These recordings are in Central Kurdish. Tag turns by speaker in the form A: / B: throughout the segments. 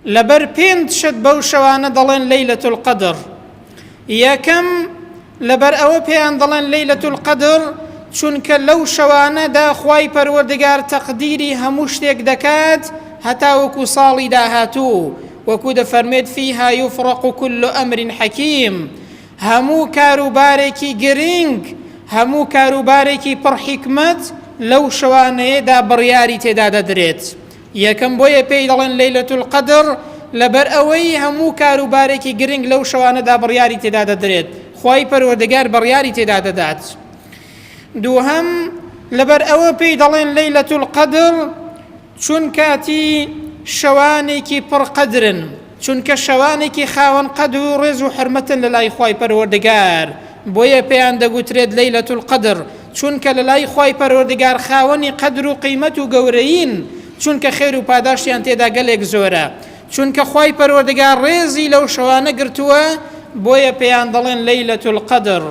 A: لەبەر پێنج شت بەو شەوانە دەڵێن لەیلەة القەدر. یەکەم لەبەر ئەوە پێیان دەڵێن لەیلەة القەدر چونکە لەو شەوانەدا خوای پەروەردگار تەقدیری هەموو شتێک دەکات هەتا وەکو ساڵی داهاتوو، وەکو دەفەرمێت فیها یوفرق كل ئەمر حەکیم، هەموو کاروبارێکی گرنگ، هەموو کاروبارێکی پڕحیکمەت لەو شەوانەیەدا بڕیاری تێدا دەدرێت. یەکەم بۆیە پێی دەڵێن لەیلەة القەدر لەبەر ئەوەی هەموو کاروبارێکی گرنگ لەو شەوانەدا بڕیاری تێدا دەدرێت، خوای پەروەردگار بڕیاری تێدا دەدات. دووهەم لەبەر ئەوە پێی دەڵێن لەیلەة القەدر چونکاتی شەوانێکی پڕقەدرن، چونکە شەوانێکی خاوەن قەدر و ڕێز و حرمەتن لە لای خوای پەروەردگار، بۆیە پێیان دەگوترێت لەیلەة القەدر چونکە لە لای خوای پەروەردگار خاوەنی قەدر و قیمەت و گەورەین، چونکە خێر و پاداشیان تێدا گەلێک زۆرە، چونکە خوای پەروەردگار ڕێزی لەو شەوانە گرتووە، بۆیە پێیان دەڵێن لەیلەة القەدر.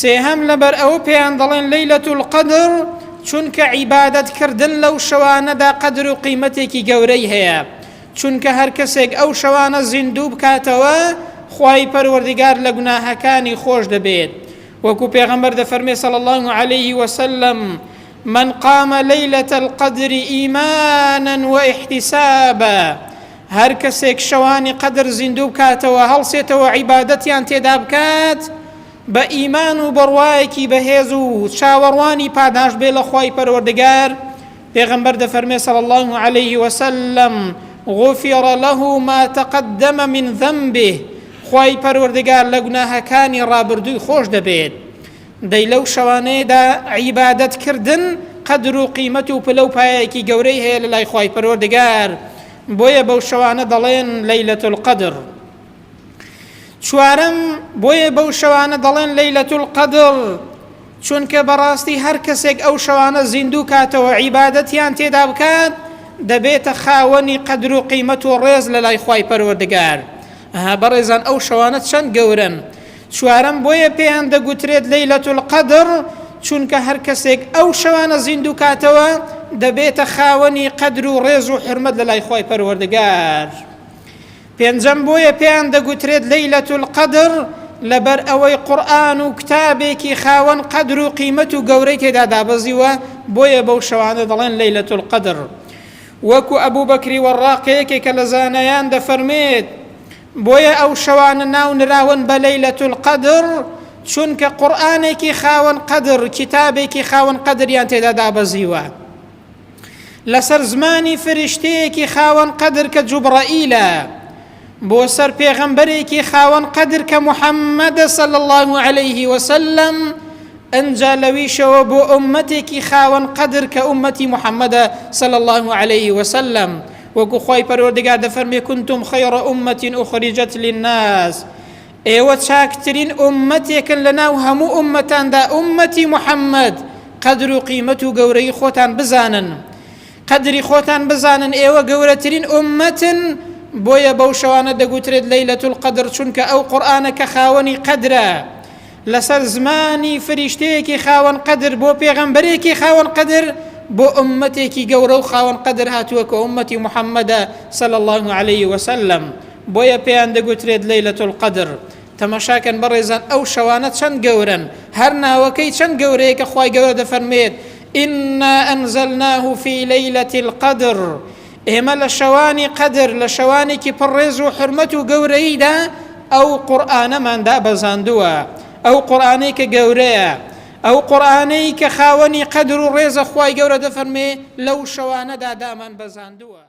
A: سێهەم لەبەر ئەوە پێیان دەڵێن لەیلەة القەدر چونکە عیبادەتکردن لەو شەوانەدا قەدر و قیمەتێکی گەورەی هەیە، چونکە هەر کەسێک ئەو شەوانە زیندوو بکاتەوە خوای پەروەردگار لە گوناهەکانی خۆش دەبێت، وەکو پێغەمبەر دەفەرمێ صلی الله عليه وسلم من قام ليلة القدر إيمانا واحتسابا، هەر کەسێک شەوانی قەدر زیندوو بکاتەوە هەڵسێتەوە عیبادەتیان تێدا بکات بە ئیمان و بڕوایەکی بەهێز و چاوەڕوانی پاداش بێ لە خوای پەروەردگار، پێغەمبەر دەفەرمێ صلی الله عليه وسلم غفر له ما تقدم من ذنبه، خوای پەروەردگار لە گوناهەکانی ڕابردووی خۆش دەبێت. دەی لەو شەوانەیەدا عیبادەتکردن قەدر و قیمەت و پلە و پایەکی گەورەی هەیە لە لای خوای پەروەردگار، بۆیە بەو شەوانە دەڵێن لەیلەة القەدر. چوارەم بۆیە بەو شەوانە دەڵێن لەیلەة القەدر چونکە بەڕاستی هەر کەسێک ئەو شەوانە زیندوو کاتەوە عیبادەتیان تێدا بکات دەبێتە خاوەنی قەدر و قیمەت و ڕێز لە لای خوای پەروەردگار. بەڕێزان ئەو شەوانە چەند گەورن. چوارەم بۆیە پێیان دەگوترێت لەیلەة القەدر چونکە هەر کەسێک ئەو شەوانە زیندوو کاتەوە دەبێتە خاوەنی قەدر و ڕێز و حرمەت لە لای خوای پەروەردگار. پێنجەم بۆیە پێیان دەگوترێت لەیلەة القەدر لەبەر ئەوەی قورئان و کتابێکی خاوەن قەدر و قیمەت و گەورەی تێدا دابەزیوە، بۆیە بەو شەوانە دەڵێن لەیلەة القەدر. وەکو ئەبوو بەکری وەڕاقەیەکێکە لە زانایان دەفەرمێت بۆیە ئەو شەوانە ناو نراون بە لەیلەة القەدر چونکە قورئانێکی خاوەن قەدر، کتابێکی خاوەن قەدریان تێدا دابەزیوە، لەسەر زمانی فریشتەیەکی خاوەن قەدر کە جوبرائیلە، بۆ سەر پێغەمبەرێکی خاوەن قەدر کە محەممەدە صلی الله عليه وسلم، ئەنجا لەویشەوە بۆ ئومەتێکی خاوەن قەدر کە ئومەتی محەممەدە صلی الله عليه وسلم، وەکو خوای پەروەردگار دەفەرمێ كنتم خەیڕە ئومەتین ئوخریجەت للناس، ئێوە چاکترین ئومەتێکن لەناو هەموو ئومەتاندا، ئومەتی محەممەد. قەدر و قیمەت و گەورەی خۆتان بزانن، قەدری خۆتان بزانن، ئێوە گەورەترین ئومەتن، بۆیە بەو شەوانە دەگوترێت لەیلەة القەدر چونکە ئەو قورئانە کە خاوەنی قەدرە لەسەر زمانی فریشتەیەکی خاوەن قەدر بۆ پێغەمبەرێکی خاوەن قەدر بۆ ئومەتێکی گەورە و خاوەن قەدر هاتووە کە ئومەتی محەممەدە صلی الله عليه وسلم، بۆیە پێیان دەگوترێت لەیلەة القەدر. تەماشاکەن بەڕێزان ئەو شەوانە چەند گەورن، هەر ناوەکەی چەند گەورەیە کە خوای گەورە دەفەرمێت إنا أنزلناه في ليلة القدر، ئێمە لە شەوانی قەدر، لە شەوانێکی پڕڕێز و حرمەت و گەورەیدا ئەو قورئانەماندا بەزاندووە، ئەو قورئانەی کە گەورەیە، ئەو قورئانەی کە خاوەنی قەدر و ڕێزە خوای گەورە دەفەرمێ لەو شەوانەدا دامان بەزاندووە.